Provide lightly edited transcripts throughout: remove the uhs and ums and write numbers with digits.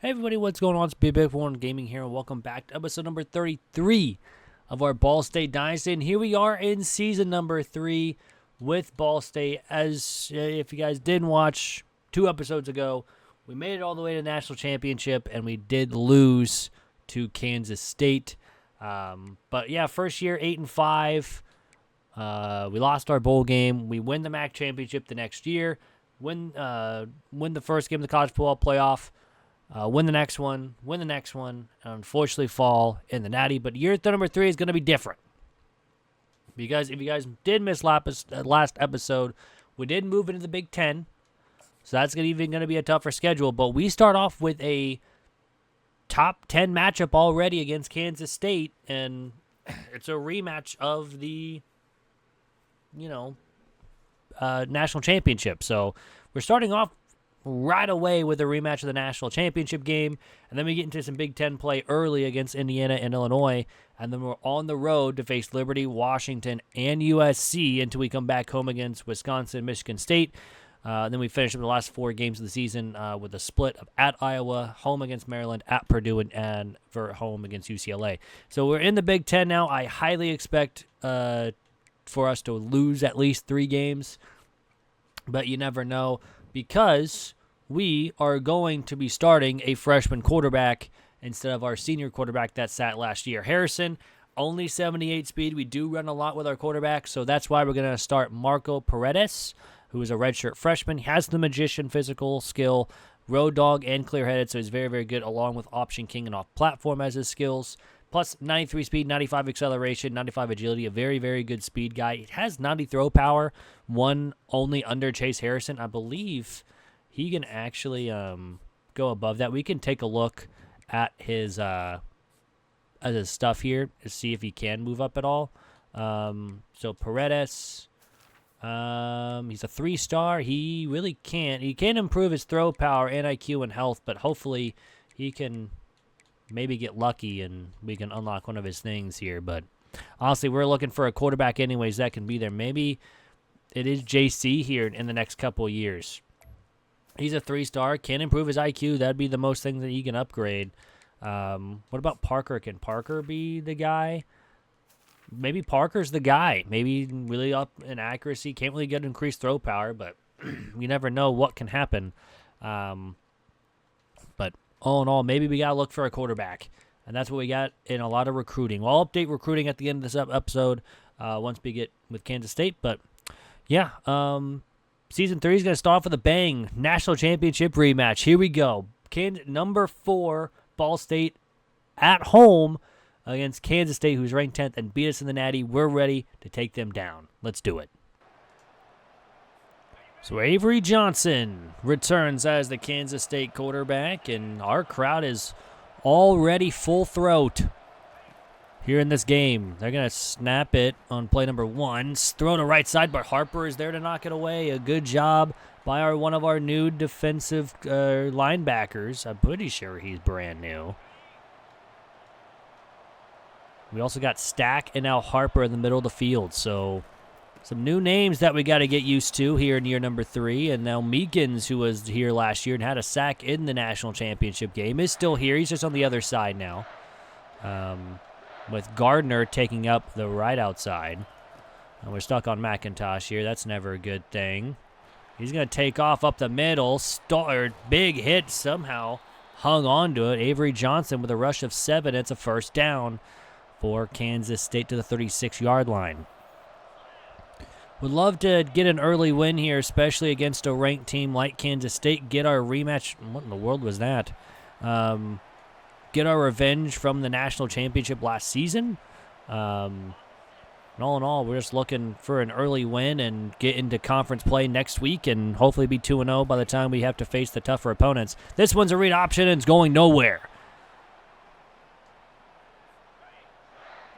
Hey everybody, what's going on? It's Big One Gaming here, and welcome back to episode number 33 of our Ball State Dynasty. And here we are in season number 3 with Ball State. As if you guys didn't watch 2 episodes ago, we made it all the way to the National Championship, and we did lose to Kansas State. But yeah, first year 8-5. We lost our bowl game. We win the MAC championship the next year. Win the first game of the college football playoff. Win the next one, and unfortunately fall in the Natty. But year number 3 is going to be different. Because if you guys did miss last episode, we did move into the Big Ten. So that's even going to be a tougher schedule. But we start off with a top 10 matchup already against Kansas State. And it's a rematch of the, National Championship. So we're starting off right away with a rematch of the National Championship game, and then we get into some Big Ten play early against Indiana and Illinois, and then we're on the road to face Liberty, Washington, and USC until we come back home against Wisconsin, Michigan State. Then we finish up the last 4 games of the season with a split of at Iowa, home against Maryland, at Purdue, and for home against UCLA. So we're in the Big Ten now. I highly expect for us to lose at least 3 games, but you never know, because we are going to be starting a freshman quarterback instead of our senior quarterback that sat last year. Harrison, only 78 speed. We do run a lot with our quarterback, so that's why we're going to start Marco Paredes, who is a redshirt freshman. He has the magician physical skill, road dog, and clear-headed, so he's very, very good, along with option king and off-platform as his skills. Plus 93 speed, 95 acceleration, 95 agility, a very, very good speed guy. It has 90 throw power, one only under Chase Harrison. I believe he can actually go above that. We can take a look at his stuff here to see if he can move up at all. So Paredes, he's a 3-star. He really can't. He can improve his throw power and IQ and health, but hopefully he can maybe get lucky and we can unlock one of his things here. But honestly, we're looking for a quarterback anyways that can be there. Maybe it is JC here in the next couple of years. He's a 3-star, can improve his IQ. That'd be the most thing that he can upgrade. What about Parker? Can Parker be the guy? Maybe Parker's the guy. Maybe really up in accuracy. Can't really get increased throw power, but you never know what can happen. But all in all, maybe we got to look for a quarterback. And that's what we got in a lot of recruiting. We'll update recruiting at the end of this episode once we get with Kansas State. But, yeah, Season 3 is going to start off with a bang. National Championship Rematch. Here we go. Number 4, Ball State at home against Kansas State, who's ranked 10th and beat us in the Natty. We're ready to take them down. Let's do it. So Avery Johnson returns as the Kansas State quarterback, and our crowd is already full throat here in this game. They're going to snap it on play number 1. Throw to right side, but Harper is there to knock it away. A good job by one of our new defensive linebackers. I'm pretty sure he's brand new. We also got Stack and now Harper in the middle of the field, so some new names that we got to get used to here in year number 3. And now Meekins, who was here last year and had a sack in the national championship game, is still here. He's just on the other side now, with Gardner taking up the right outside. And we're stuck on McIntosh here. That's never a good thing. He's going to take off up the middle. Big hit somehow. Hung on to it. Avery Johnson with a rush of 7. It's a first down for Kansas State to the 36-yard line. Would love to get an early win here, especially against a ranked team like Kansas State. Get our rematch. What in the world was that? Get our revenge from the national championship last season. And all in all, we're just looking for an early win and get into conference play next week and hopefully be 2-0 by the time we have to face the tougher opponents. This one's a read option and it's going nowhere.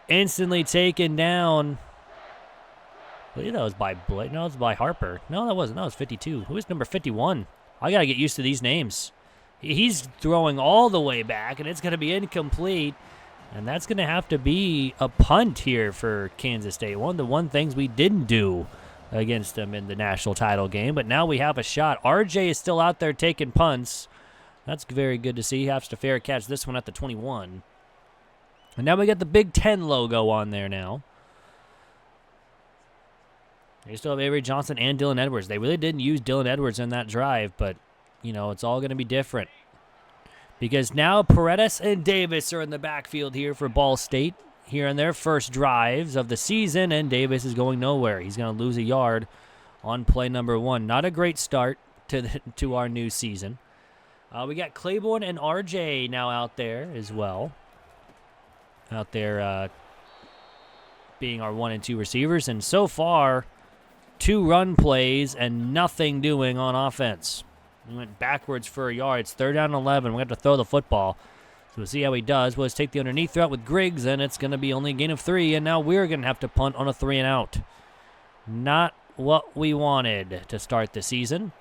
Instantly taken down. I believe that was by Blake. No, it was by Harper. No, that wasn't. That was 52. Who is number 51? I got to get used to these names. He's throwing all the way back, and it's going to be incomplete. And that's going to have to be a punt here for Kansas State. One of the things we didn't do against them in the national title game, but now we have a shot. RJ is still out there taking punts. That's very good to see. He has to fair catch this one at the 21. And now we got the Big Ten logo on there now. They still have Avery Johnson and Dylan Edwards. They really didn't use Dylan Edwards in that drive, but, you know, it's all going to be different. Because now Paredes and Davis are in the backfield here for Ball State here in their first drives of the season, and Davis is going nowhere. He's going to lose a yard on play number 1. Not a great start to our new season. We got Claiborne and RJ now out there as well. Out there being our 1 and 2 receivers, and so far 2 run plays and nothing doing on offense. We went backwards for a yard. It's 3rd down and 11. We have to throw the football. So we'll see how he does. We'll just take the underneath route with Griggs, and it's going to be only a gain of 3, and now we're going to have to punt on a 3 and out. Not what we wanted to start the season.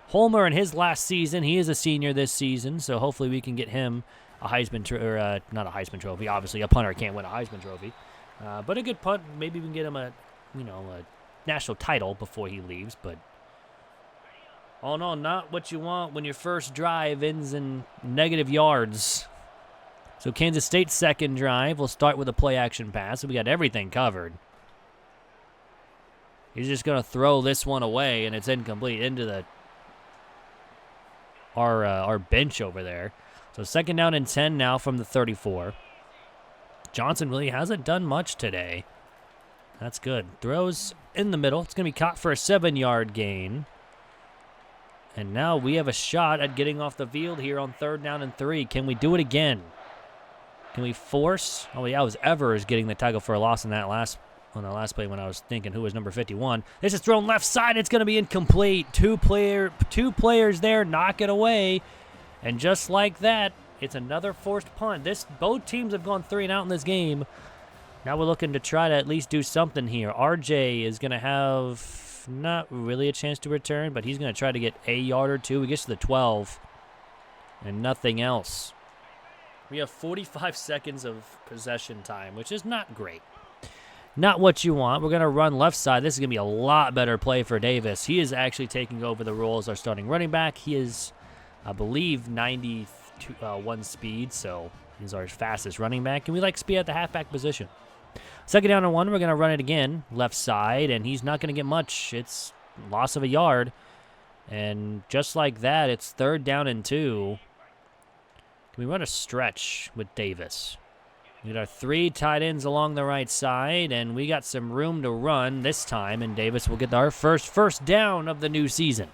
Holmer in his last season, he is a senior this season, so hopefully we can get him a Heisman not a Heisman Trophy. Obviously, a punter can't win a Heisman Trophy. But a good punt. Maybe we can get him a national title before he leaves, but all in all, not what you want when your first drive ends in negative yards. So Kansas State's second drive will start with a play-action pass. So we got everything covered. He's just going to throw this one away, and it's incomplete into our bench over there. So 2nd down and 10 now from the 34. Johnson really hasn't done much today. That's good. Throws in the middle. It's going to be caught for a 7-yard gain. And now we have a shot at getting off the field here on 3rd down and 3. Can we do it again? Can we force? Oh, yeah, it was Evers getting the tackle for a loss on the last play when I was thinking who was number 51. This is thrown left side. It's going to be incomplete. Two players there knock it away. And just like that, it's another forced punt. Both teams have gone 3 and out in this game. Now we're looking to try to at least do something here. RJ is going to have not really a chance to return, but he's going to try to get a yard or 2. He gets to the 12 and nothing else. We have 45 seconds of possession time, which is not great. Not what you want. We're going to run left side. This is going to be a lot better play for Davis. He is actually taking over the role as our starting running back. He is, I believe, 91 speed, so he's our fastest running back, and we like speed at the halfback position. 2nd down and 1, we're going to run it again, left side, and he's not going to get much. It's loss of a yard, and just like that, it's 3rd down and 2. Can we run a stretch with Davis? We got our 3 tight ends along the right side, and we got some room to run this time, and Davis will get our first down of the new season.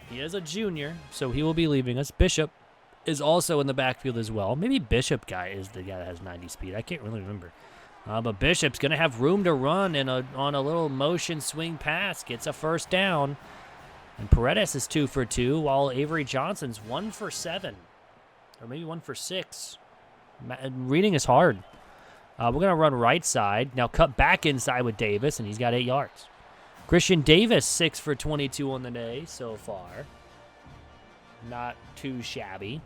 He is a junior, so he will be leaving us. Bishop is also in the backfield as well. Maybe Bishop guy is the guy that has 90 speed. I can't really remember. But Bishop's going to have room to run on a little motion swing pass. Gets a 1st down. And Paredes is 2 for 2, while Avery Johnson's 1 for 7. Or maybe 1 for 6. Reading is hard. We're going to run right side. Now cut back inside with Davis, and he's got 8 yards. Christian Davis, 6 for 22 on the day so far. Not too shabby.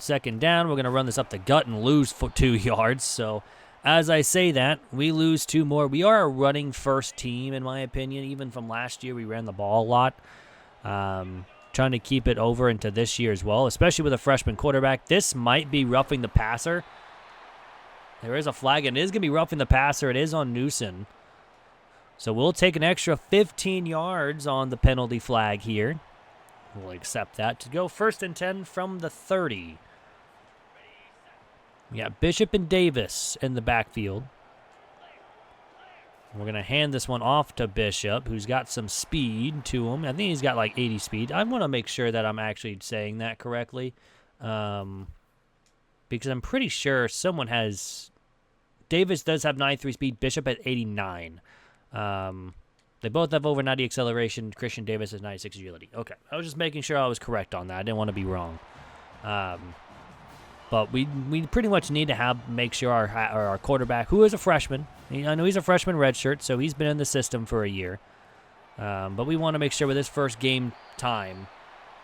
2nd down, we're going to run this up the gut and lose for 2 yards. So as I say that, we lose 2 more. We are a running first team, in my opinion. Even from last year, we ran the ball a lot. Trying to keep it over into this year as well, especially with a freshman quarterback. This might be roughing the passer. There is a flag, and it is going to be roughing the passer. It is on Newsom. So we'll take an extra 15 yards on the penalty flag here. We'll accept that to go 1st and 10 from the 30. We got Bishop and Davis in the backfield. We're going to hand this one off to Bishop, who's got some speed to him. I think he's got like 80 speed. I want to make sure that I'm actually saying that correctly. Because I'm pretty sure someone has... Davis does have 93 speed. Bishop at 89. They both have over 90 acceleration. Christian Davis has 96 agility. Okay, I was just making sure I was correct on that. I didn't want to be wrong. But we pretty much need to make sure our quarterback, who is a freshman, I know he's a freshman redshirt, so he's been in the system for a year. But we want to make sure with his first game time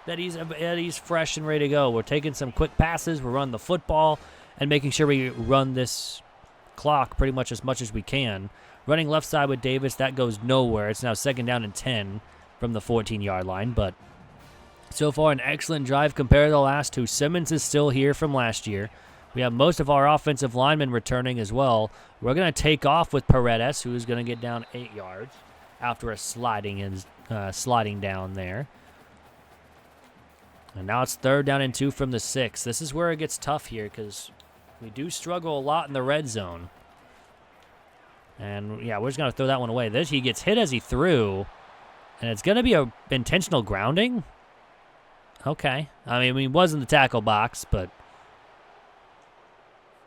that he's fresh and ready to go. We're taking some quick passes. We're running the football and making sure we run this clock much as we can. Running left side with Davis, that goes nowhere. It's now 2nd down and 10. from the 14-yard line, but so far an excellent drive compared to the last two. Simmons is still here from last year. We have most of our offensive linemen returning as well. We're going to take off with Paredes, who is going to get down 8 yards after a sliding down there. And now it's 3rd down and 2 from the 6. This is where it gets tough here because we do struggle a lot in the red zone. And, yeah, we're just going to throw that one away. He gets hit as he threw, and it's going to be a intentional grounding. Okay. I mean, he was in the tackle box, but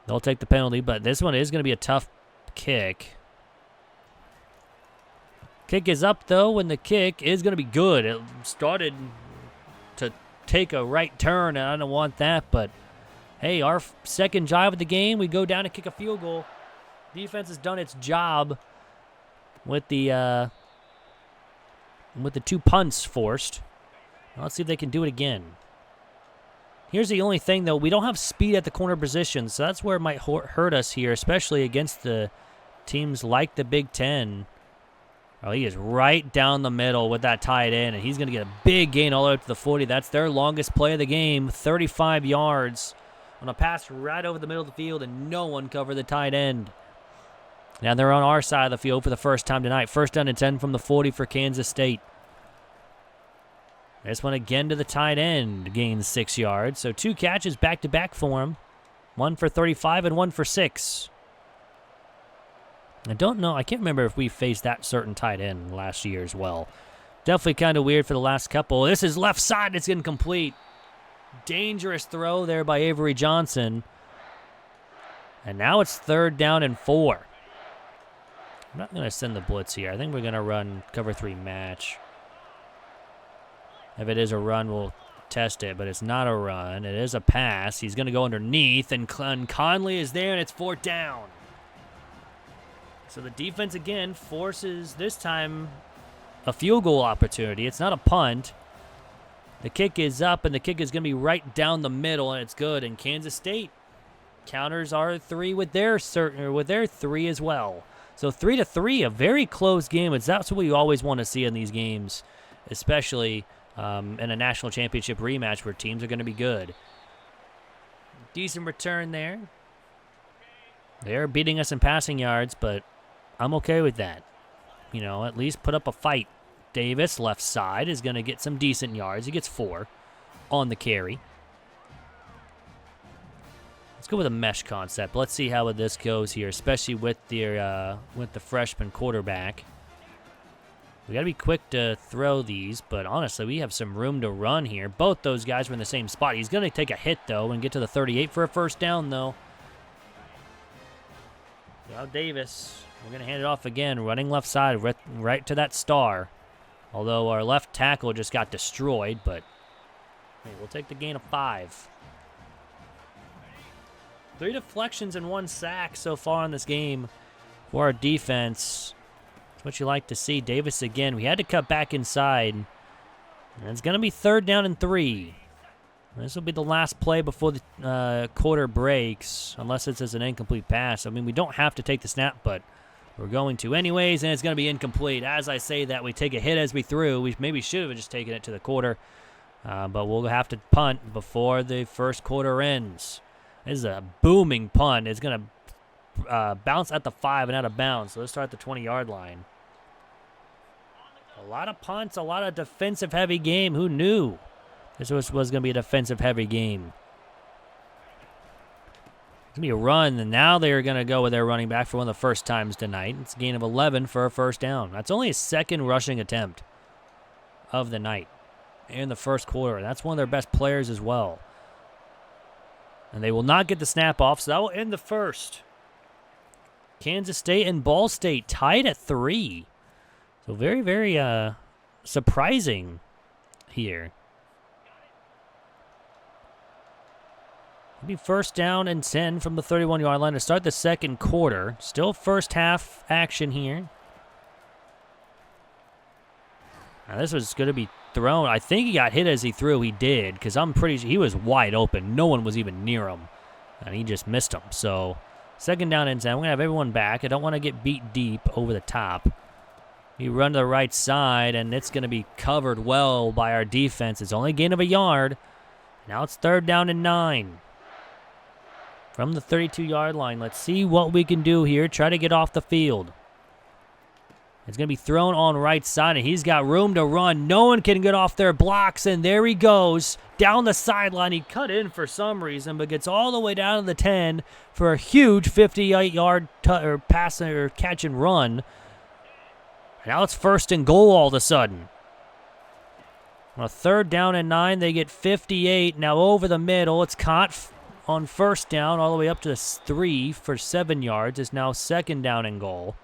they'll take the penalty. But this one is going to be a tough kick. Kick is up, though, and the kick is going to be good. It started to take a right turn, and I don't want that, but hey, our second drive of the game, we go down and kick a field goal. Defense has done its job with the 2 punts forced. Now let's see if they can do it again. Here's the only thing, though. We don't have speed at the corner position, so that's where it might hurt us here, especially against the teams like the Big Ten. Oh, he is right down the middle with that tight end, and he's going to get a big gain all the way up to the 40. That's their longest play of the game, 35 yards on a pass right over the middle of the field, and no one covered the tight end. Now they're on our side of the field for the first time tonight. 1st down and 10 from the 40 for Kansas State. This one again to the tight end, gains 6 yards. So 2 catches back-to-back for him. 1 for 35 and 1 for 6. I don't know. I can't remember if we faced that certain tight end last year as well. Definitely kind of weird for the last couple. This is left side. It's incomplete. Dangerous throw there by Avery Johnson. And now it's 3rd down and 4. I'm not going to send the blitz here. I think we're going to run cover 3 match. If it is a run, we'll test it, but it's not a run. It is a pass. He's going to go underneath, and Conley is there, and it's 4th down. So the defense, again, forces, this time, a field goal opportunity. It's not a punt. The kick is up, and the kick is going to be right down the middle, and it's good. And Kansas State counters our 3 with their 3 as well. So 3-3, a very close game. That's what we always want to see in these games, especially in a national championship rematch where teams are going to be good. Decent return there. They're beating us in passing yards, but I'm okay with that. You know, at least put up a fight. Davis, left side, is going to get some decent yards. He gets 4 on the carry. Let's go with a mesh concept. Let's see how this goes here, especially with the freshman quarterback. We got to be quick to throw these, but honestly, we have some room to run here. Both those guys were in the same spot. He's going to take a hit, though, and get to the 38 for a 1st down, though. Now Davis, we're going to hand it off again, running left side, right to that star. Although our left tackle just got destroyed, but hey, we'll take the gain of 5. 3 deflections and 1 sack so far in this game for our defense. That's what you like to see. Davis again. We had to cut back inside. And it's going to be 3rd down and 3. This will be the last play before the quarter breaks, unless it's as an incomplete pass. I mean, we don't have to take the snap, but we're going to anyways, and it's going to be incomplete. As I say that, we take a hit as we threw. We maybe should have just taken it to the quarter, but we'll have to punt before the first quarter ends. This is a booming punt. It's going to bounce at the 5 and out of bounds, so let's start at the 20-yard line. A lot of punts, a lot of defensive-heavy game. Who knew this was going to be a defensive-heavy game? It's going to be a run, and now they're going to go with their running back for one of the first times tonight. It's a gain of 11 for a 1st down. That's only a 2nd rushing attempt of the night in the first quarter. That's one of their best players as well. And they will not get the snap off, so that will end the first. Kansas State and Ball State tied at 3. So very, very surprising here. It'll be 1st down and 10 from the 31-yard line to start the second quarter. Still first half action here. Now this was going to be thrown. I think he got hit as he threw. He did, because I'm pretty sure he was wide open. No one was even near him, and he just missed him. So 2nd down and 10. We're going to have everyone back. I don't want to get beat deep over the top. You run to the right side, and it's going to be covered well by our defense. It's only a gain of a yard. Now it's 3rd down and 9. From the 32-yard line, let's see what we can do here. Try to get off the field. It's going to be thrown on right side, and he's got room to run. No one can get off their blocks, and there he goes. Down the sideline. He cut in for some reason, but gets all the way down to the 10 for a huge 58-yard pass or catch and run. Now it's 1st and goal all of a sudden. On a 3rd down and 9, they get 58. Now over the middle, it's caught on 1st down all the way up to the 3 for 7 yards. It's now 2nd down and goal.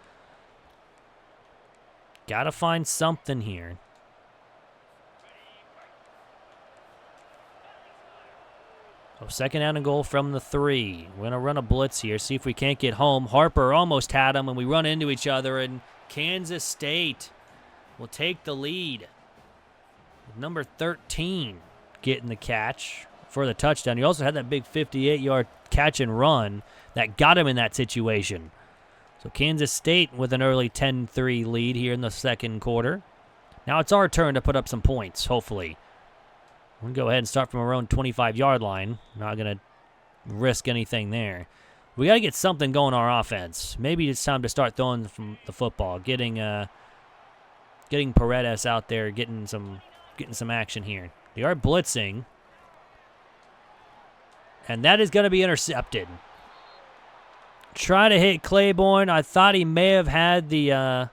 Got to find something here. So 2nd down and goal from the 3. We're going to run a blitz here, see if we can't get home. Harper almost had him, and we run into each other, and Kansas State will take the lead. Number 13 getting the catch for the touchdown. He also had that big 58-yard catch and run that got him in that situation. So Kansas State with an early 10-3 lead here in the 2nd quarter. Now it's our turn to put up some points, hopefully. We're going to go ahead and start from our own 25-yard line. Not going to risk anything there. We got to get something going on our offense. Maybe it's time to start throwing from the football, getting Paredes out there, getting some action here. They are blitzing, and that is going to be intercepted. Try to hit Claiborne. I thought he may have had the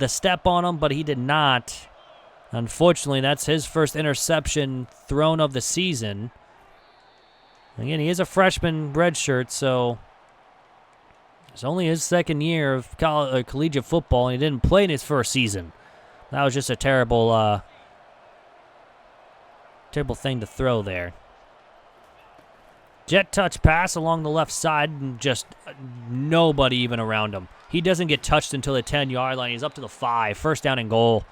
step on him, but he did not. Unfortunately, that's his first interception thrown of the season. Again, he is a freshman redshirt, so it's only his 2nd year of collegiate football, and he didn't play in his first season. That was just a terrible thing to throw there. Jet touch pass along the left side, and just nobody even around him. He doesn't get touched until the 10-yard line. He's up to the 5, 1st down and goal.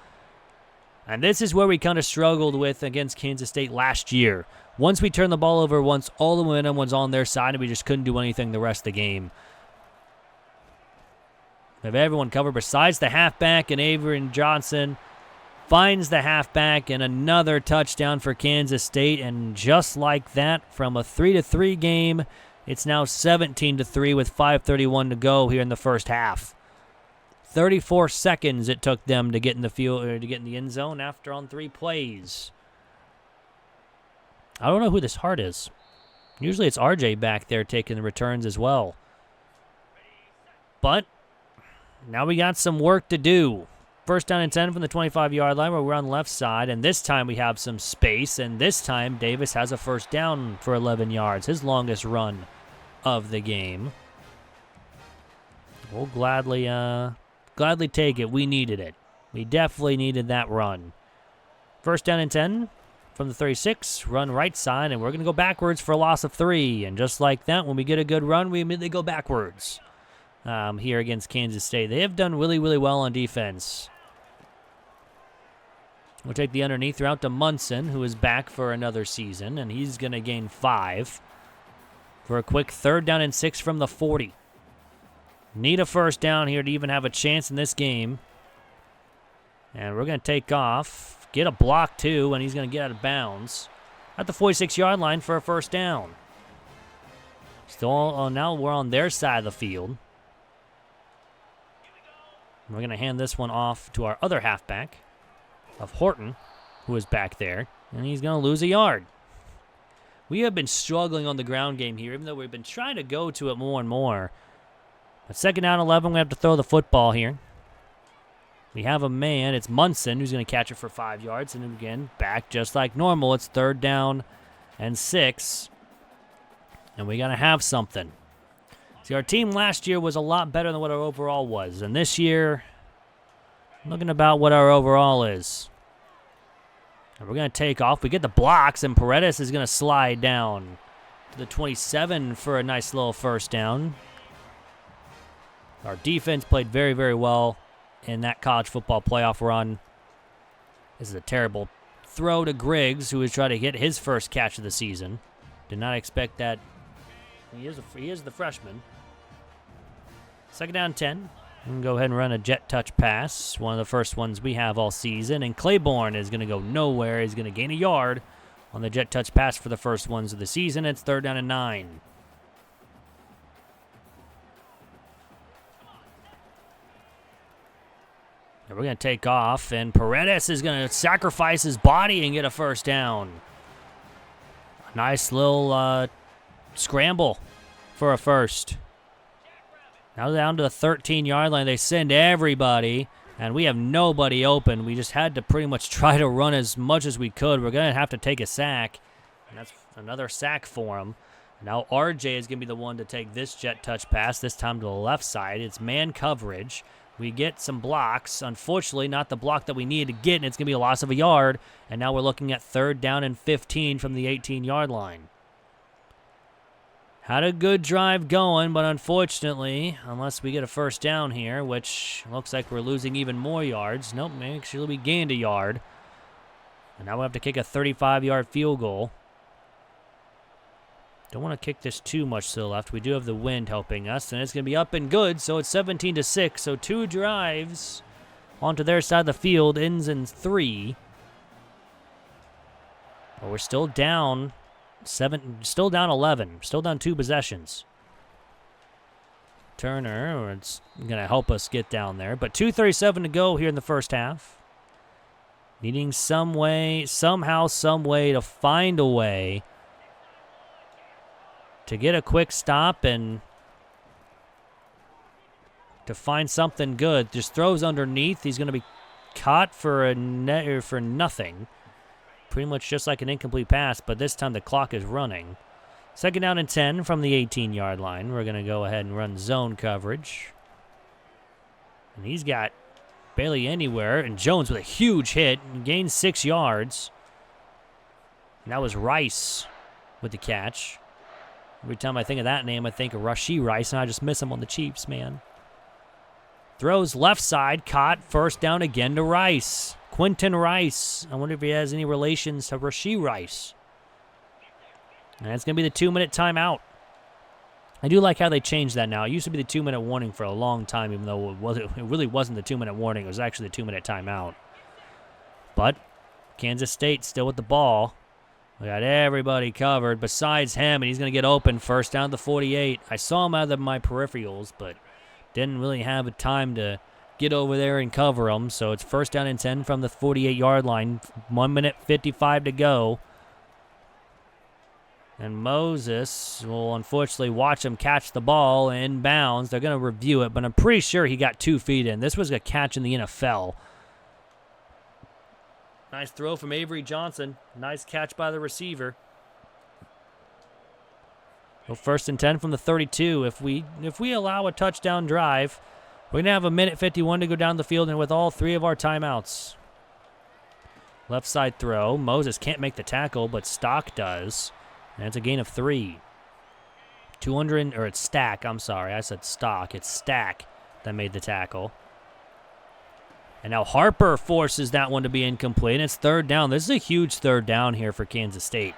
And this is where we kind of struggled with against Kansas State last year. Once we turned the ball over once, all the momentum was on their side, and we just couldn't do anything the rest of the game. We have everyone covered besides the halfback, and Avery Johnson finds the halfback, and another touchdown for Kansas State. And just like that, from a 3-3 game, it's now 17-3 with 5:31 to go here in the first half. 34 seconds it took them to get in the field or to get in the end zone after on 3 plays. I don't know who this Hart is. Usually it's RJ back there taking the returns as well. But now we got some work to do. 1st down and 10 from the 25-yard line where we're on the left side, and this time we have some space, and this time Davis has a 1st down for 11 yards, his longest run of the game. We'll gladly take it. We needed it. We definitely needed that run. 1st down and 10 from the 36, run right side, and we're going to go backwards for a loss of 3. And just like that, when we get a good run, we immediately go backwards here against Kansas State. They have done really, really well on defense. We'll take the underneath route to Munson, who is back for another season, and he's going to gain 5 for a quick 3rd down and 6 from the 40. Need a 1st down here to even have a chance in this game. And we're going to take off, get a block too, and he's going to get out of bounds at the 46-yard line for a 1st down. Still, now we're on their side of the field. We're going to hand this one off to our other halfback of Horton, who is back there, and he's going to lose a yard. We have been struggling on the ground game here, even though we've been trying to go to it more and more. But 2nd down 11, we have to throw the football here. We have a man. It's Munson who's going to catch it for 5 yards. And again, back just like normal. It's 3rd down and 6. And we got to have something. See, our team last year was a lot better than what our overall was. And this year, looking about what our overall is. And we're going to take off. We get the blocks, and Paredes is going to slide down to the 27 for a nice little 1st down. Our defense played very, very well in that college football playoff run. This is a terrible throw to Griggs, who is trying to get his first catch of the season. Did not expect that. He is the freshman. 2nd down 10. We can go ahead and run a jet touch pass, one of the first ones we have all season. And Claiborne is going to go nowhere. He's going to gain a yard on the jet touch pass for the first ones of the season. It's 3rd down and 9. And we're going to take off, and Paredes is going to sacrifice his body and get a first down. A nice little scramble for a first. Now down to the 13-yard line. They send everybody, and we have nobody open. We just had to pretty much try to run as much as we could. We're going to have to take a sack, and that's another sack for him. Now RJ is going to be the one to take this jet touch pass, this time to the left side. It's man coverage. We get some blocks. Unfortunately, not the block that we needed to get, and it's going to be a loss of a yard. And now we're looking at 3rd down and 15 from the 18-yard line. Had a good drive going, but unfortunately, unless we get a first down here, which looks like we're losing even more yards. Nope, actually we gained a yard. And now we have to kick a 35-yard field goal. Don't want to kick this too much to the left. We do have the wind helping us, and it's going to be up and good, so it's 17-6. So 2 drives onto their side of the field, ends in 3. But we're still down still down 11, still down 2 possessions. Turner, it's going to help us get down there. But 2:37 to go here in the first half. Needing some way to find a way to get a quick stop and to find something good. Just throws underneath. He's going to be caught for nothing. Pretty much just like an incomplete pass, but this time the clock is running. 2nd down and 10 from the 18-yard line. We're going to go ahead and run zone coverage. And he's got barely anywhere. And Jones with a huge hit and gains 6 yards. And that was Rice with the catch. Every time I think of that name, I think of Rashee Rice, and I just miss him on the Chiefs, man. Throws left side, caught, 1st down again to Rice. Quentin Rice. I wonder if he has any relations to Rashee Rice. And it's going to be the 2-minute timeout. I do like how they changed that now. It used to be the 2-minute warning for a long time, even though it really wasn't the 2-minute warning. It was actually the 2-minute timeout. But Kansas State still with the ball. We got everybody covered besides him, and he's going to get open. 1st down to the 48. I saw him out of my peripherals, but didn't really have a time to get over there and cover him. So it's 1st down and 10 from the 48-yard line. 1:55 to go. And Moses will unfortunately watch him catch the ball in bounds. They're going to review it, but I'm pretty sure he got 2 feet in. This was a catch in the NFL. Nice throw from Avery Johnson. Nice catch by the receiver. So 1st and 10 from the 32. If we allow a touchdown drive, we're going to have 1:51 to go down the field, and with all 3 of our timeouts. Left side throw. Moses can't make the tackle, but Stock does. And it's a gain of 3. It's Stack. I'm sorry. I said Stock. It's Stack that made the tackle. And now Harper forces that one to be incomplete. And it's 3rd down. This is a huge 3rd down here for Kansas State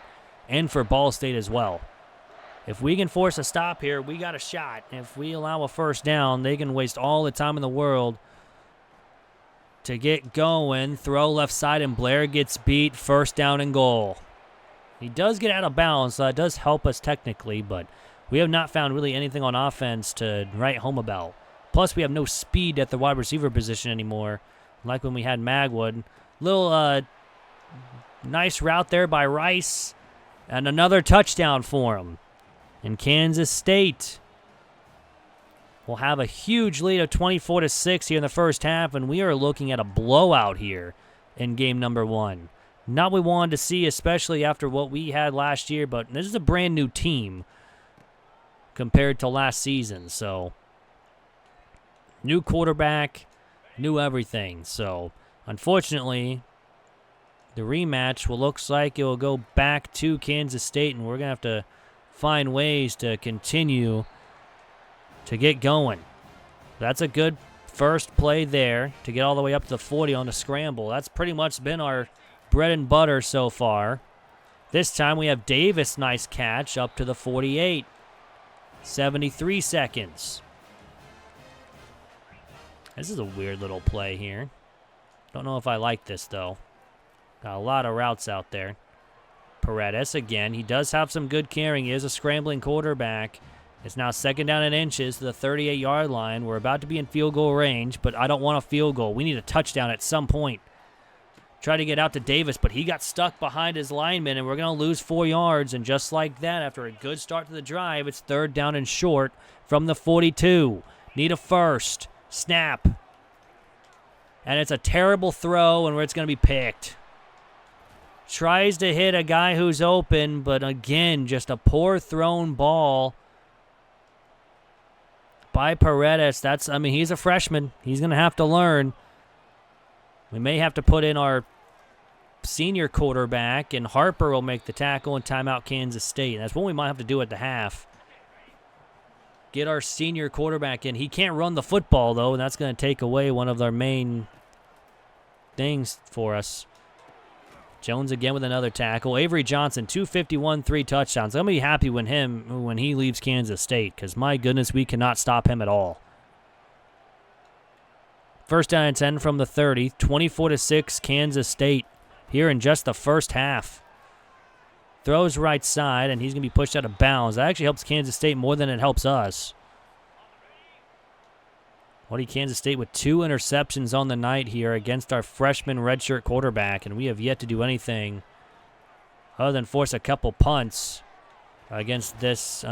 and for Ball State as well. If we can force a stop here, we got a shot. If we allow a 1st down, they can waste all the time in the world to get going. Throw left side, and Blair gets beat. 1st down and goal. He does get out of bounds, so that does help us technically, but we have not found really anything on offense to write home about. Plus, we have no speed at the wide receiver position anymore, like when we had Magwood. Little nice route there by Rice, and another touchdown for him. And Kansas State will have a huge lead of 24-6 here in the first half, and we are looking at a blowout here in game number 1. Not what we wanted to see, especially after what we had last year, but this is a brand new team compared to last season. So, new quarterback, new everything. So, unfortunately, the rematch looks like it will go back to Kansas State, and we're going to have to find ways to continue to get going. That's a good first play there to get all the way up to the 40 on the scramble. That's pretty much been our bread and butter so far. This time we have Davis, nice catch, up to the 48. 73 seconds. This is a weird little play here. Don't know if I like this, though. Got a lot of routes out there. Paredes again. He does have some good carrying. He is a scrambling quarterback. It's now 2nd down and inches to the 38-yard line. We're about to be in field goal range, but I don't want a field goal. We need a touchdown at some point. Try to get out to Davis, but he got stuck behind his lineman, and we're going to lose 4 yards. And just like that, after a good start to the drive, it's 3rd down and short from the 42. Need a first. Snap. And it's a terrible throw, and where it's going to be picked. Tries to hit a guy who's open, but again, just a poor thrown ball by Paredes. He's a freshman. He's going to have to learn. We may have to put in our senior quarterback, and Harper will make the tackle and timeout Kansas State. That's what we might have to do at the half. Get our senior quarterback in. He can't run the football, though, and that's going to take away one of our main things for us. Jones again with another tackle. Avery Johnson, 251, 3 touchdowns. I'm going to be happy when he leaves Kansas State, because my goodness, we cannot stop him at all. 1st down and 10 from the 30, 24-6 Kansas State here in just the first half. Throws right side, and he's going to be pushed out of bounds. That actually helps Kansas State more than it helps us. Kansas State with 2 interceptions on the night here against our freshman redshirt quarterback, and we have yet to do anything other than force a couple punts against this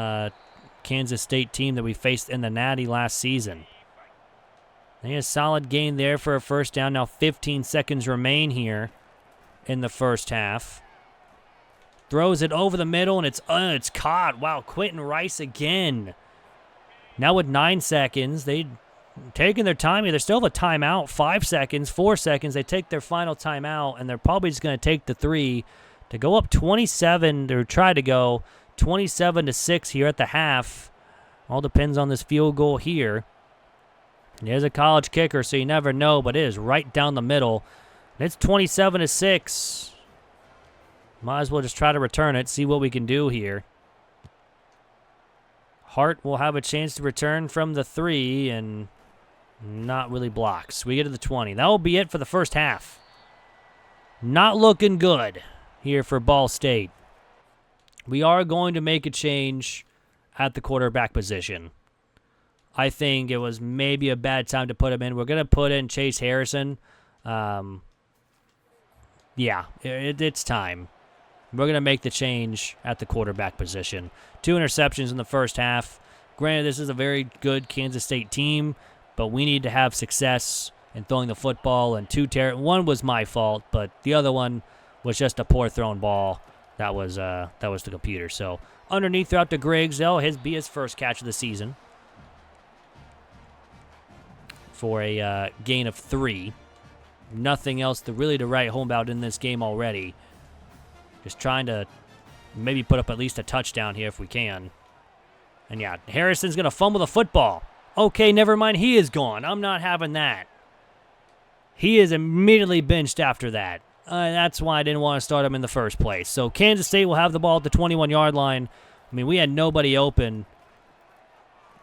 Kansas State team that we faced in the Natty last season. A solid gain there for a 1st down. Now 15 seconds remain here in the first half. Throws it over the middle, and it's caught. Wow, Quentin Rice again. Now with 9 seconds, they've taken their time. They still have a timeout. 5 seconds, 4 seconds. They take their final timeout, and they're probably just going to take the 3 to go up 27, or try to go 27-6 here at the half. All depends on this field goal here. There's a college kicker, so you never know, but it is right down the middle. It's 27-6. Might as well just try to return it, see what we can do here. Hart will have a chance to return from the 3, and not really blocks. We get to the 20. That will be it for the first half. Not looking good here for Ball State. We are going to make a change at the quarterback position. I think it was maybe a bad time to put him in. We're going to put in Chase Harrison. It's time. We're going to make the change at the quarterback position. 2 interceptions in the first half. Granted, this is a very good Kansas State team, but we need to have success in throwing the football. And one was my fault, but the other one was just a poor thrown ball. That was the computer. So underneath throughout to Griggs. That'll be his first catch of the season for a gain of 3. Nothing else to write home about in this game already. Just trying to maybe put up at least a touchdown here if we can. And yeah, Harrison's going to fumble the football. Okay, never mind. He is gone. I'm not having that. He is immediately benched after that. That's why I didn't want to start him in the first place. So Kansas State will have the ball at the 21-yard line. We had nobody open.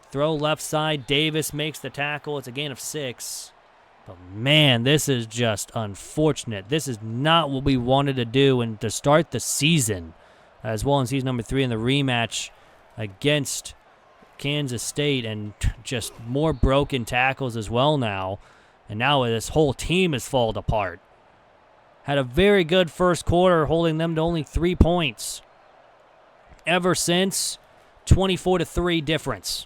Throw left side. Davis makes the tackle. It's a gain of 6. But, man, this is just unfortunate. This is not what we wanted to do and to start the season, as well in season number 3 in the rematch against Kansas State, and just more broken tackles as well now. And now this whole team has fallen apart. Had a very good first quarter, holding them to only 3 points. Ever since, 24-3 difference.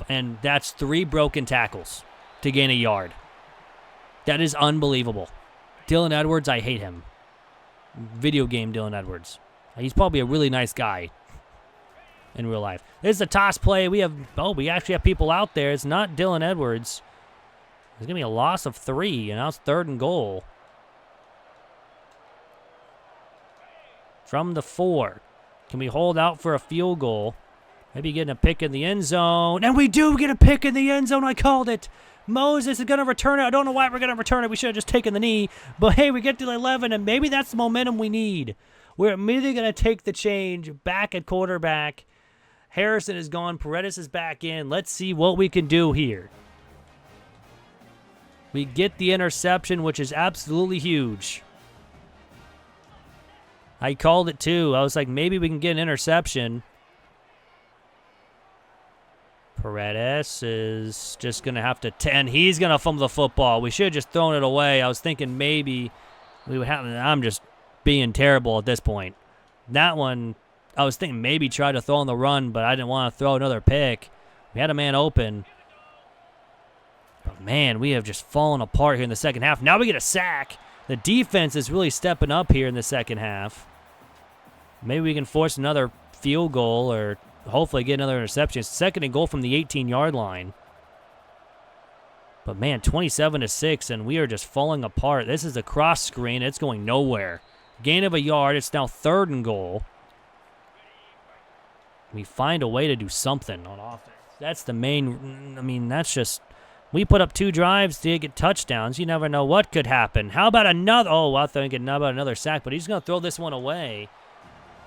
And that's 3 broken tackles to gain a yard. That is unbelievable. Dylan Edwards, I hate him. Video game Dylan Edwards. He's probably a really nice guy in real life. This is a toss play. We actually have people out there. It's not Dylan Edwards. There's going to be a loss of 3, and now it's 3rd and goal. From the 4. Can we hold out for a field goal? Maybe getting a pick in the end zone. And we do get a pick in the end zone. I called it. Moses is going to return it. I don't know why we're going to return it. We should have just taken the knee. But, hey, we get to 11, and maybe that's the momentum we need. We're immediately going to take the change back at quarterback. Harrison is gone. Paredes is back in. Let's see what we can do here. We get the interception, which is absolutely huge. I called it too. I was like, maybe we can get an interception. Paredes is just going to have to 10. He's going to fumble the football. We should have just thrown it away. I was thinking maybe we would have. I'm just being terrible at this point. That one, I was thinking maybe try to throw on the run, but I didn't want to throw another pick. We had a man open. But, man, we have just fallen apart here in the second half. Now we get a sack. The defense is really stepping up here in the second half. Maybe we can force another field goal or hopefully get another interception. Second and goal from the 18-yard line. But, man, 27-6, and we are just falling apart. This is a cross screen. It's going nowhere. Gain of a yard. It's now third and goal. We find a way to do something on offense. That's the main, I mean, that's just, we put up 2 drives to get touchdowns. You never know what could happen. How about another, oh, I thought about another sack, but he's going to throw this one away.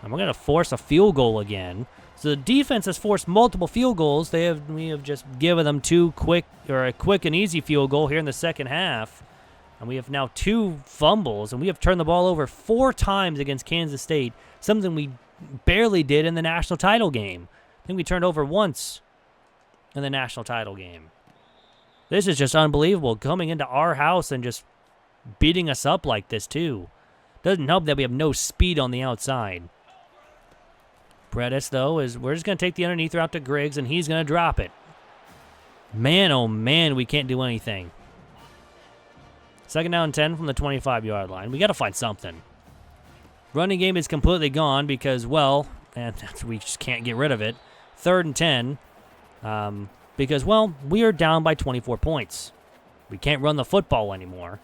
And we're going to force a field goal again. So the defense has forced multiple field goals. We have just given them a quick and easy field goal here in the second half. And we have now 2 fumbles, and we have turned the ball over 4 times against Kansas State, something we barely did in the national title game. I think we turned over once in the national title game. This is just unbelievable, coming into our house and just beating us up like this, too. Doesn't help that we have no speed on the outside. Paredes, though, we're just going to take the underneath route to Griggs, and he's going to drop it. Man, oh, man, we can't do anything. Second down and 10 from the 25-yard line. We got to find something. Running game is completely gone because, well, and we just can't get rid of it. Third and 10 because, well, we are down by 24 points. We can't run the football anymore.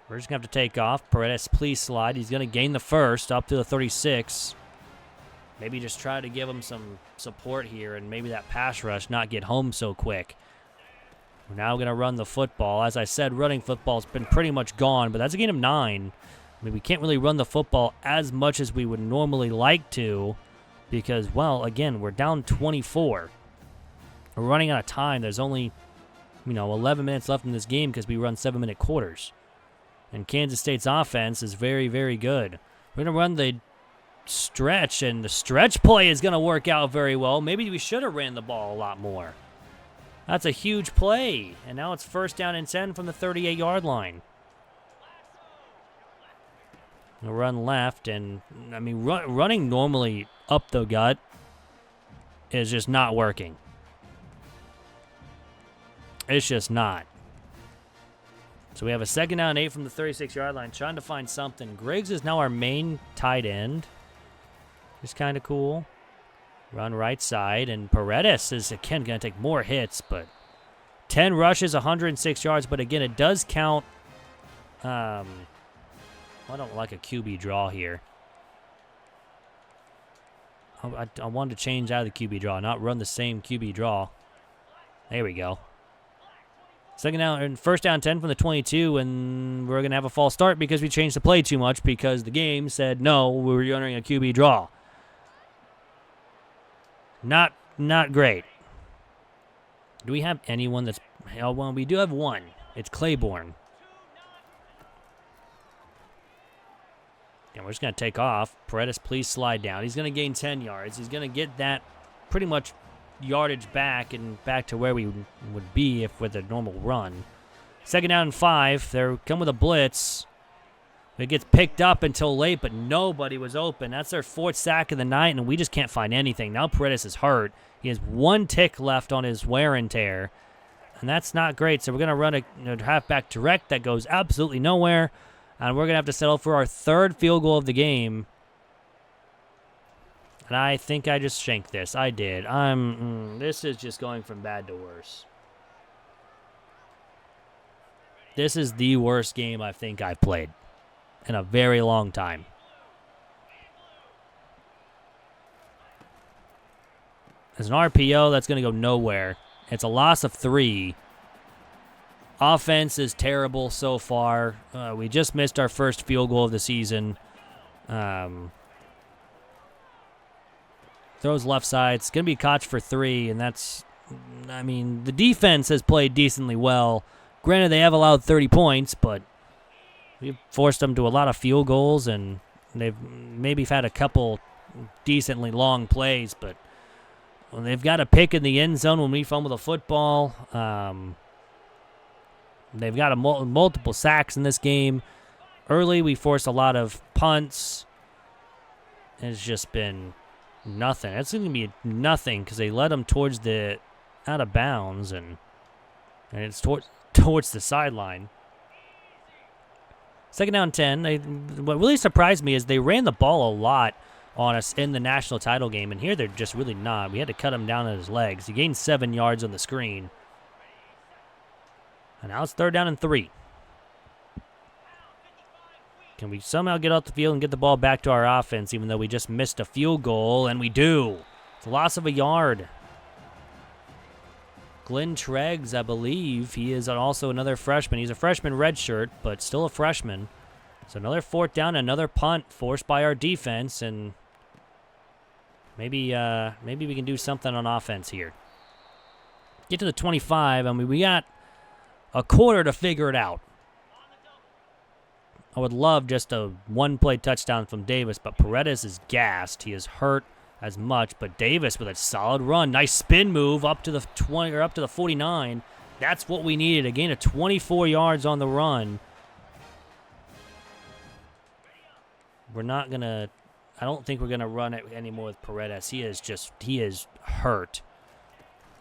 We're just going to have to take off. Paredes, please slide. He's going to gain the first up to the 36. Maybe just try to give him some support here and maybe that pass rush not get home so quick. We're now going to run the football. As I said, running football's been pretty much gone, but that's a gain of 9. I mean, we can't really run the football as much as we would normally like to because, well, again, we're down 24. We're running out of time. There's only, 11 minutes left in this game because we run 7-minute quarters. And Kansas State's offense is very, very good. We're going to run the stretch, and the stretch play is going to work out very well. Maybe we should have ran the ball a lot more. That's a huge play. And now it's first down and 10 from the 38-yard line. We'll run left, and, running normally up the gut is just not working. It's just not. So we have a second down and 8 from the 36-yard line, trying to find something. Griggs is now our main tight end. It's kind of cool. Run right side, and Paredes is, again, going to take more hits, but 10 rushes, 106 yards, but again, it does count. I don't like a QB draw here. I wanted to change out of the QB draw, not run the same QB draw. There we go. Second down and first down 10 from the 22, and we're going to have a false start because we changed the play too much because the game said no, we were entering a QB draw. Not great. Do we have anyone that's... Well, we do have one. It's Claiborne. And we're just going to take off. Paredes, please slide down. He's going to gain 10 yards. He's going to get that pretty much yardage back and back to where we would be if with a normal run. Second down and 5. They come with a blitz. It gets picked up until late, but nobody was open. That's their 4th sack of the night, and we just can't find anything. Now Paredes is hurt. He has 1 tick left on his wear and tear, and that's not great. So we're going to run a halfback direct that goes absolutely nowhere, and we're going to have to settle for our 3rd field goal of the game. And I think I just shanked this. I did. This is just going from bad to worse. This is the worst game I think I've played in a very long time. As an RPO, that's going to go nowhere. It's a loss of 3. Offense is terrible so far. We just missed our first field goal of the season. Throws left side. It's going to be Koch for 3, and that's, I mean, the defense has played decently well. Granted, they have allowed 30 points, but we've forced them to a lot of field goals, and they've maybe had a couple decently long plays, but when they've got a pick in the end zone when we fumble the football. They've got multiple sacks in this game. Early, we forced a lot of punts. It's just been nothing. It's going to be nothing because they led them towards the out of bounds, and it's towards the sideline. 2nd down 10. What really surprised me is they ran the ball a lot on us in the national title game, and here they're just really not. We had to cut him down on his legs. He gained 7 yards on the screen. And now it's 3rd down and 3. Can we somehow get off the field and get the ball back to our offense, even though we just missed a field goal? And we do. It's a loss of a yard. Glenn Treggs, I believe, he is also another freshman. He's a freshman redshirt, but still a freshman. So another 4th down, another punt forced by our defense, and maybe we can do something on offense here. Get to the 25. I mean, we got a quarter to figure it out. I would love just a one-play touchdown from Davis, but Paredes is gassed. He is hurt as much, but Davis with a solid run. Nice spin move up to the 20 or up to the 49. That's what we needed. A gain of 24 yards on the run. We're not going to – I don't think we're going to run it anymore with Paredes. He is hurt.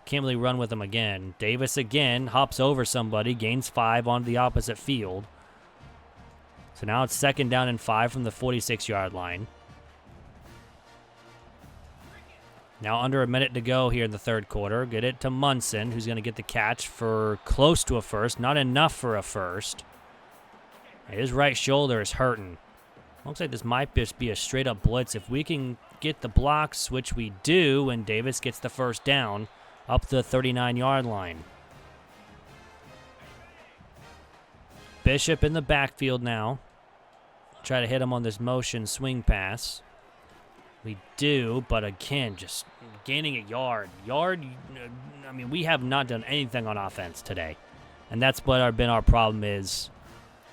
Can't really run with him again. Davis again hops over somebody, gains 5 onto the opposite field. So now it's 2nd down and 5 from the 46-yard line. Now under a minute to go here in the 3rd quarter. Get it to Munson, who's going to get the catch for close to a first. Not enough for a first. His right shoulder is hurting. Looks like this might just be a straight-up blitz. If we can get the blocks, which we do, and Davis gets the 1st down, up the 39-yard line. Bishop in the backfield now. Try to hit him on this motion swing pass. We do, but again, just gaining a yard. I mean, we have not done anything on offense today. And that's what been our problem is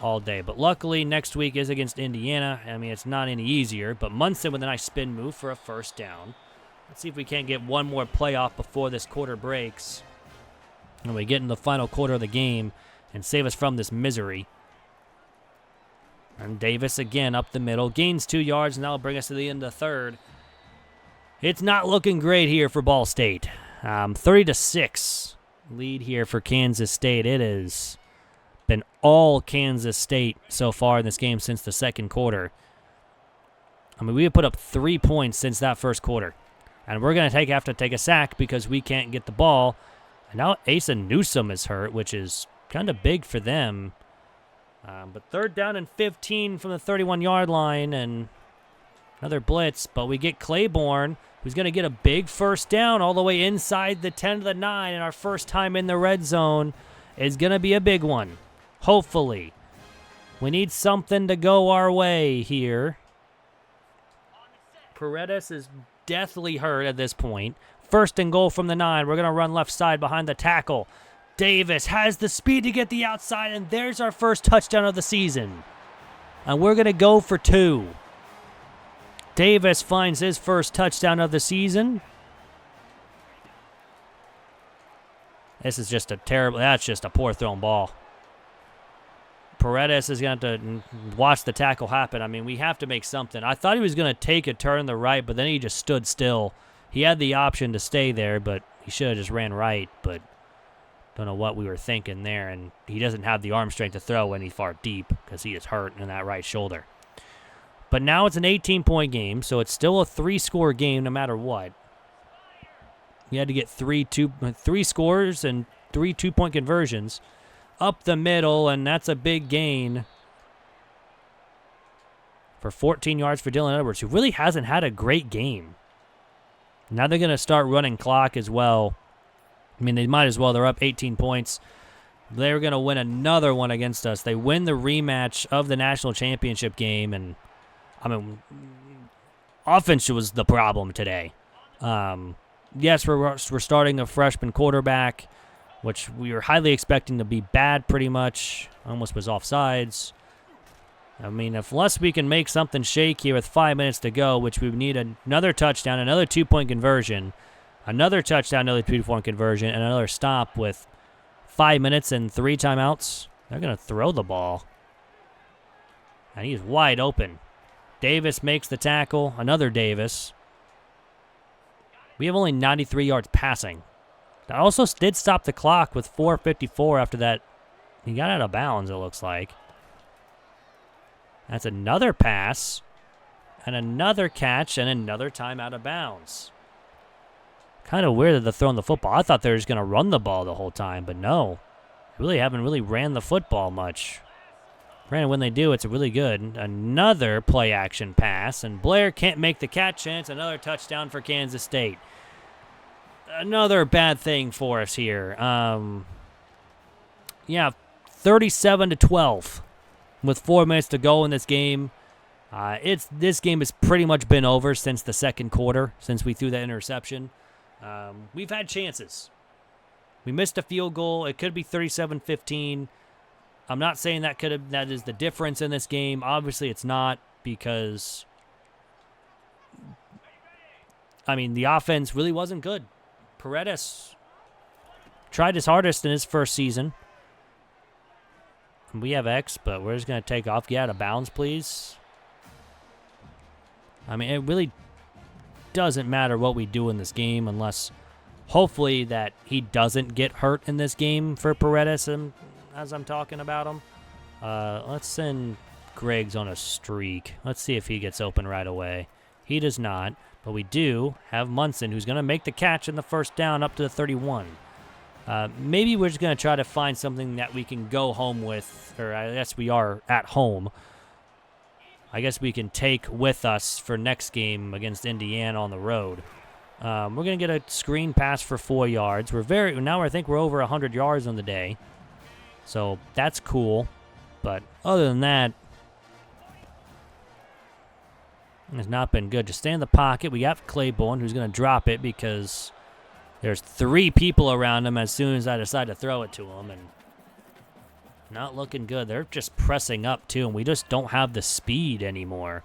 all day. But luckily, next week is against Indiana. I mean, it's not any easier. But Munson with a nice spin move for a 1st down. Let's see if we can't get one more playoff before this quarter breaks. And we get in the final quarter of the game and save us from this misery. And Davis again up the middle. Gains 2 yards, and that'll bring us to the end of the 3rd. It's not looking great here for Ball State. 30-6 lead here for Kansas State. It has been all Kansas State so far in this game since the 2nd quarter. I mean, we have put up 3 points since that 1st quarter. And we're going to have to take a sack because we can't get the ball. And now Asa Newsome is hurt, which is kind of big for them. But 3rd down and 15 from the 31-yard line, and another blitz. But we get Claiborne, who's going to get a big 1st down all the way inside the 10 to the 9, and our first time in the red zone is going to be a big one, hopefully. We need something to go our way here. Paredes is deathly hurt at this point. 1st and goal from the 9. We're going to run left side behind the tackle. Davis has the speed to get the outside, and there's our first touchdown of the season. And we're going to go for 2. Davis finds his first touchdown of the season. This is just that's just a poor thrown ball. Paredes is going to have to watch the tackle happen. I mean, we have to make something. I thought he was going to take a turn to the right, but then he just stood still. He had the option to stay there, but he should have just ran right, but don't know what we were thinking there, and he doesn't have the arm strength to throw any far deep because he is hurt in that right shoulder. But now it's an 18-point game, so it's still a 3-score game no matter what. You had to get 3 scores and 3 2-point conversions up the middle, and that's a big gain for 14 yards for Dylan Edwards, who really hasn't had a great game. Now they're going to start running clock as well. I mean, they might as well. They're up 18 points. They're going to win another one against us. They win the rematch of the national championship game, and, I mean, offense was the problem today. Yes, we're starting a freshman quarterback, which we were highly expecting to be bad pretty much. Almost was offsides. I mean, unless we can make something shake here with 5 minutes to go, which we need another touchdown, another 2-point conversion, another touchdown, another 2-point conversion, and another stop with 5 minutes and 3 timeouts, they're going to throw the ball. And he's wide open. Davis makes the tackle. Another Davis. We have only 93 yards passing. That also did stop the clock with 4:54 after that. He got out of bounds, it looks like. That's another pass, and another catch, and another time out of bounds. Kind of weird that they're throwing the football. I thought they were just going to run the ball the whole time, but no. They really haven't really ran the football much. Granted, when they do, it's really good. Another play-action pass, and Blair can't make the catch, and it's another touchdown for Kansas State. Another bad thing for us here. 37-12 with 4 minutes to go in this game. This game has pretty much been over since the second quarter, since we threw that interception. We've had chances. We missed a field goal. It could be 37-15. I'm not saying that is the difference in this game. Obviously, it's not, because the offense really wasn't good. Paredes tried his hardest in his first season. We have X, but we're just going to take off. Get out of bounds, please. It really doesn't matter what we do in this game unless, hopefully, that he doesn't get hurt in this game for Paredes, as I'm talking about him. Let's send Griggs on a streak. Let's see if he gets open right away. He does not, but we do have Munson, who's going to make the catch in the first down up to the 31. Maybe we're just going to try to find something that we can go home with, or I guess we are at home. I guess we can take with us for next game against Indiana on the road. We're going to get a screen pass for 4 yards. Now I think we're over 100 yards on the day. So that's cool. But other than that, it's not been good. Just stay in the pocket. We got Claiborne, who's going to drop it because there's 3 people around him as soon as I decide to throw it to him. And not looking good. They're just pressing up, too, and we just don't have the speed anymore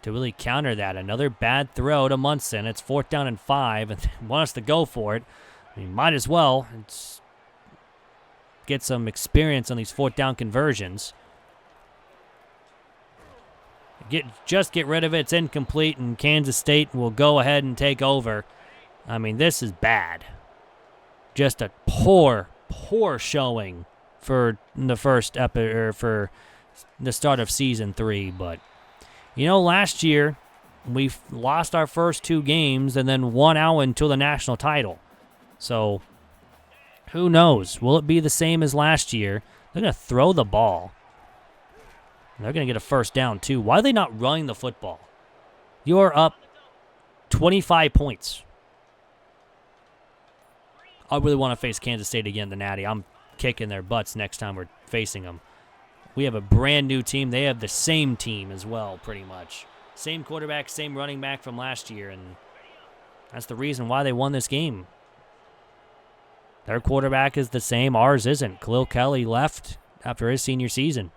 to really counter that. Another bad throw to Munson. It's 4th down and 5, and they want us to go for it. Might as well. Get some experience on these 4th down conversions. Just get rid of it. It's incomplete, and Kansas State will go ahead and take over. This is bad. Just a poor showing for the first for the start of season 3. But last year we lost our first 2 games and then won out until the national title. So who knows? Will it be the same as last year? They're going to throw the ball. They're going to get a first down, too. Why are they not running the football? You are up 25 points. I really want to face Kansas State again, the Natty. I'm kicking their butts next time we're facing them. We have a brand new team. They have the same team as well, pretty much. Same quarterback, same running back from last year, and that's the reason why they won this game. Their quarterback is the same. Ours isn't. Khalil Kelly left after his senior season.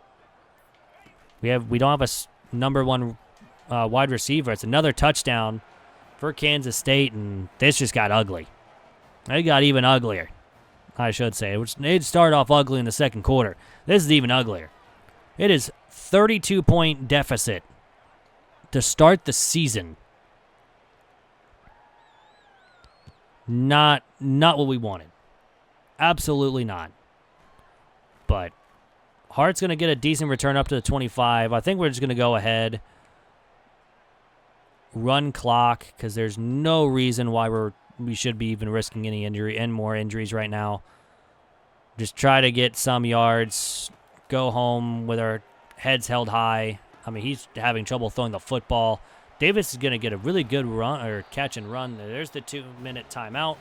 We don't have a number 1 wide receiver. It's another touchdown for Kansas State, and this just got ugly. It got even uglier, I should say. It started off ugly in the second quarter. This is even uglier. It is 32-point deficit to start the season. Not what we wanted. Absolutely not. But Hart's going to get a decent return up to the 25. I think we're just going to go ahead, run clock, because there's no reason why we should be even risking any injury and more injuries right now. Just try to get some yards, go home with our heads held high. He's having trouble throwing the football. Davis is going to get a really good run or catch and run. There's the 2-minute timeout.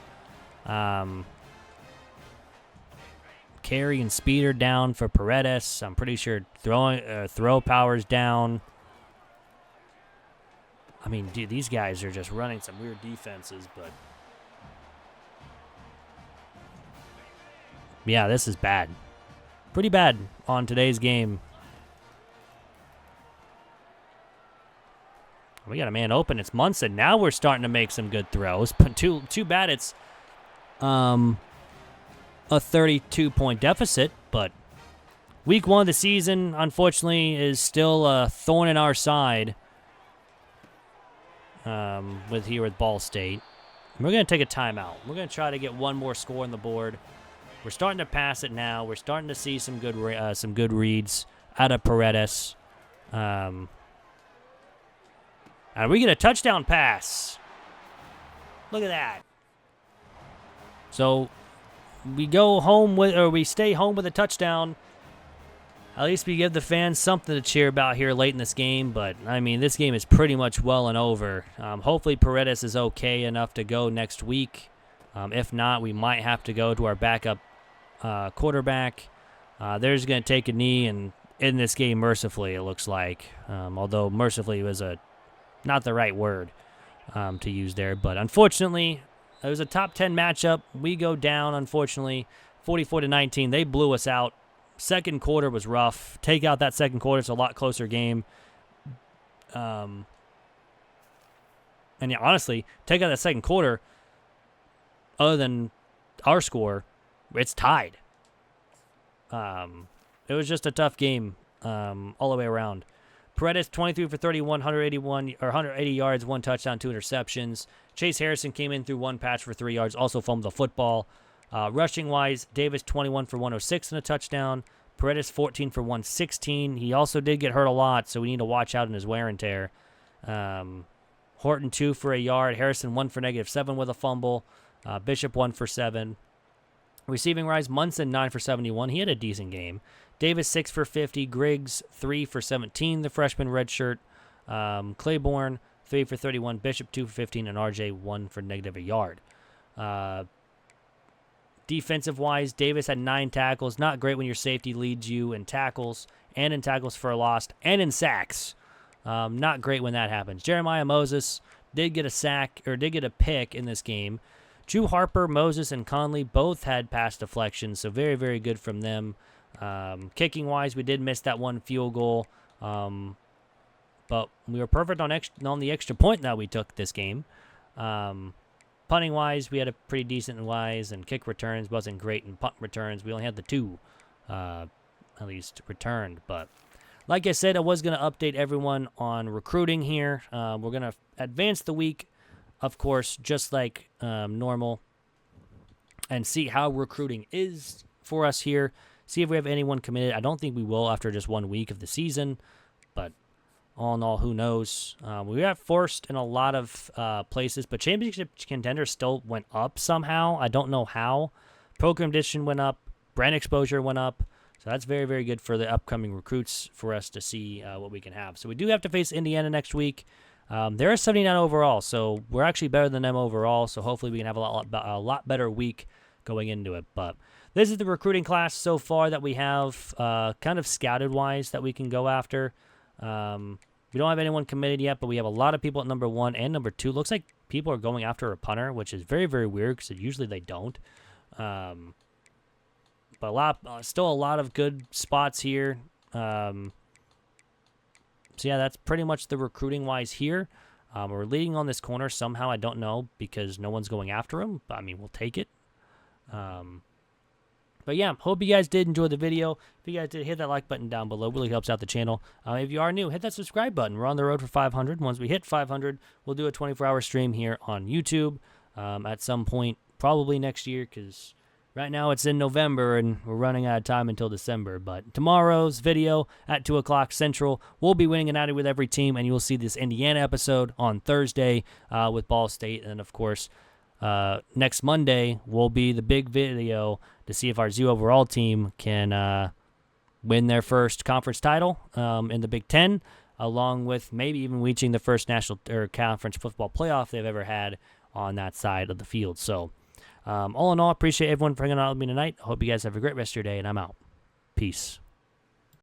Carry and speed are down for Paredes. I'm pretty sure throw power's down. I mean, dude, these guys are just running some weird defenses, but yeah, this is bad. Pretty bad on today's game. We got a man open. It's Munson. Now we're starting to make some good throws. But too bad it's a 32-point deficit. But week 1 of the season, unfortunately, is still a thorn in our side with Ball State. We're going to take a timeout. We're going to try to get one more score on the board. We're starting to pass it now. We're starting to see some good reads out of Paredes. And we get a touchdown pass. Look at that. So we stay home with a touchdown. At least we give the fans something to cheer about here late in this game. But, I mean, this game is pretty much well and over. Hopefully Paredes is okay enough to go next week. If not, we might have to go to our backup quarterback. They're just going to take a knee and in this game mercifully, it looks like. Although mercifully was not the right word to use there. But unfortunately, it was a top 10 matchup. We go down, unfortunately, 44-19. They blew us out. Second quarter was rough. Take out that second quarter, it's a lot closer game. And yeah, honestly, take out that second quarter, other than our score, it's tied. It was just a tough game all the way around. Paredes, 23 for 31, 180 yards, 1 touchdown, 2 interceptions. Chase Harrison came in through 1 patch for 3 yards, also fumbled the football. Rushing-wise, Davis, 21 for 106 and a touchdown. Paredes, 14 for 116. He also did get hurt a lot, so we need to watch out in his wear and tear. Horton, 2 for a yard. Harrison, 1 for -7 with a fumble. Bishop, 1 for 7. Receiving-wise, Munson, 9 for 71. He had a decent game. Davis, 6 for 50. Griggs, 3 for 17, the freshman redshirt. Claiborne, 3 for 31. Bishop, 2 for 15. And RJ, 1 for -1 yard. Defensive-wise, Davis had 9 tackles. Not great when your safety leads you in tackles and in tackles for a loss and in sacks. Not great when that happens. Jeremiah Moses did get a sack or did get a pick in this game. Drew Harper, Moses, and Conley both had pass deflections, so very, very good from them. Kicking-wise, we did miss that 1 field goal, but we were perfect on the extra point that we took this game. Punting-wise, we had a pretty decent wise, and kick returns wasn't great in punt returns. We only had the 2, at least, returned. But like I said, I was going to update everyone on recruiting here. We're going to advance the week, of course, just like normal, and see how recruiting is for us here. See if we have anyone committed. I don't think we will after just 1 week of the season, but all in all, who knows? We got forced in a lot of places, but championship contenders still went up somehow. I don't know how. Program edition went up. Brand exposure went up. So that's very, very good for the upcoming recruits for us to see what we can have. So we do have to face Indiana next week. They're a 79 overall, so we're actually better than them overall. So hopefully we can have a lot better week going into it. But this is the recruiting class so far that we have kind of scouted-wise that we can go after. We don't have anyone committed yet, but we have a lot of people at number 1 and number 2. Looks like people are going after a punter, which is very, very weird because usually they don't. But still a lot of good spots here. So yeah, that's pretty much the recruiting-wise here. We're leading on this corner somehow. I don't know because no one's going after him. But I mean, we'll take it. But yeah, hope you guys did enjoy the video. If you guys did, hit that like button down below. It really helps out the channel. If you are new, hit that subscribe button. We're on the road for 500. Once we hit 500, we'll do a 24-hour stream here on YouTube at some point, probably next year, because right now it's in November and we're running out of time until December. But tomorrow's video at 2 o'clock Central, we'll be winning an outing with every team, and you'll see this Indiana episode on Thursday with Ball State. And, of course, next Monday will be the big video to see if our Z overall team can win their first conference title in the Big Ten, along with maybe even reaching the first national or conference football playoff they've ever had on that side of the field. So, all in all, I appreciate everyone for hanging out with me tonight. I hope you guys have a great rest of your day, and I'm out. Peace.